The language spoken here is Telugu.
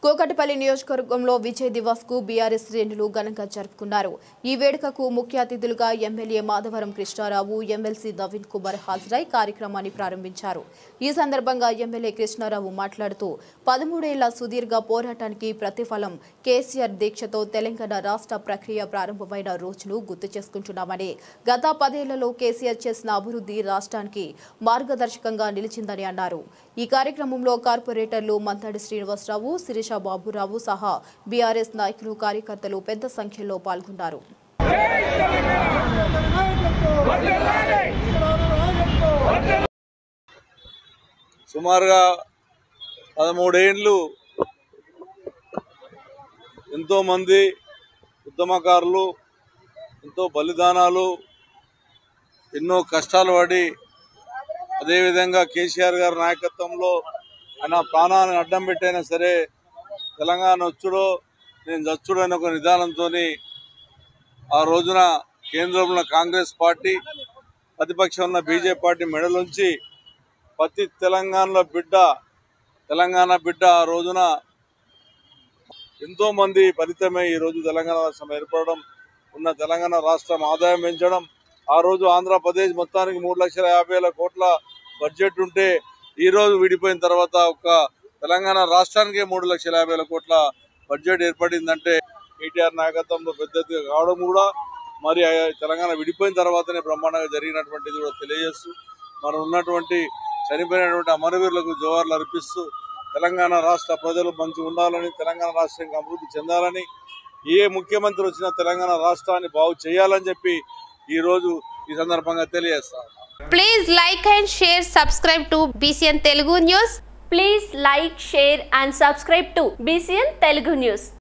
కోకటపల్లి నియోజకవర్గంలో విజయ్ దివస్ కు బీఆర్ఎస్ శ్రేణులు ఘనంగా జరుపుకున్నారు. ఈ వేడుకకు ముఖ్య అతిథులుగా ఎమ్మెల్యే మాధవరం కృష్ణారావు, ఎమ్మెల్సీ నవీన్ కుమార్ హాజరై కార్యక్రమాన్ని ప్రారంభించారు. ఈ సందర్భంగా ఎమ్మెల్యే కృష్ణారావు మాట్లాడుతూ 13 ఏళ్ల సుదీర్ఘ పోరాటానికి ప్రతిఫలం కేసీఆర్ దీక్షతో తెలంగాణ రాష్ట్ర ప్రక్రియ ప్రారంభమైన రోజును గుర్తు చేసుకుంటున్నామని, గత 10 ఏళ్లలో కేసీఆర్ చేసిన అభివృద్ధి రాష్ట్రానికి మార్గదర్శకంగా నిలిచిందని అన్నారు. ఈ కార్యక్రమంలో కార్పొరేటర్లు మంతాడి శ్రీనివాసరావు, శిరీష బాబురావు సహా బీఆర్ఎస్ నాయకులు, కార్యకర్తలు పెద్ద సంఖ్యలో పాల్గొన్నారు. సుమారుగా 13 ఏళ్లు ఎంతో మంది ఉద్యమకారులు ఎంతో బలిదానాలు, ఎన్నో కష్టాలు పడి, అదేవిధంగా కేసీఆర్ గారి నాయకత్వంలో ఆయన ప్రాణాన్ని అడ్డం పెట్టైనా సరే తెలంగాణ వచ్చుడో నేను చచ్చుడో అనే ఒక నిదానంతో ఆ రోజున కేంద్రంలో కాంగ్రెస్ పార్టీ, ప్రతిపక్షం ఉన్న బీజేపీ పార్టీ మెడలుంచి ప్రతి తెలంగాణ బిడ్డ ఆ రోజున ఎంతోమంది ఫలితమే ఈరోజు తెలంగాణ రాష్ట్రం ఏర్పడడం, ఉన్న తెలంగాణ రాష్ట్రం ఆదాయం పెంచడం. ఆ రోజు ఆంధ్రప్రదేశ్ మొత్తానికి 3,50,000 కోట్ల బడ్జెట్ ఉంటే ఈరోజు విడిపోయిన తర్వాత ఒక తెలంగాణ రాష్ట్రానికి 3,50,000 కోట్ల బడ్జెట్ ఏర్పడిందంటే కేటీఆర్ నాయకత్వంలో పెద్ద ఎత్తుగా కావడం కూడా, మరి తెలంగాణ విడిపోయిన తర్వాతనే బ్రహ్మాండంగా జరిగినటువంటిది కూడా తెలియజేస్తూ, మనం ఉన్నటువంటి చనిపోయినటువంటి అమరవీరులకు జోహార్లు అర్పిస్తూ తెలంగాణ రాష్ట్ర ప్రజలు మంచిగా ఉండాలని, తెలంగాణ రాష్ట్రం అభివృద్ధి చెందాలని, ఏ ముఖ్యమంత్రి వచ్చినా తెలంగాణ రాష్ట్రాన్ని బాగు చేయాలని చెప్పి ఈరోజు ఈ సందర్భంగా తెలియజేస్తాం. Please like and share, subscribe to BCN Telugu News. Please like, share and subscribe to BCN Telugu News.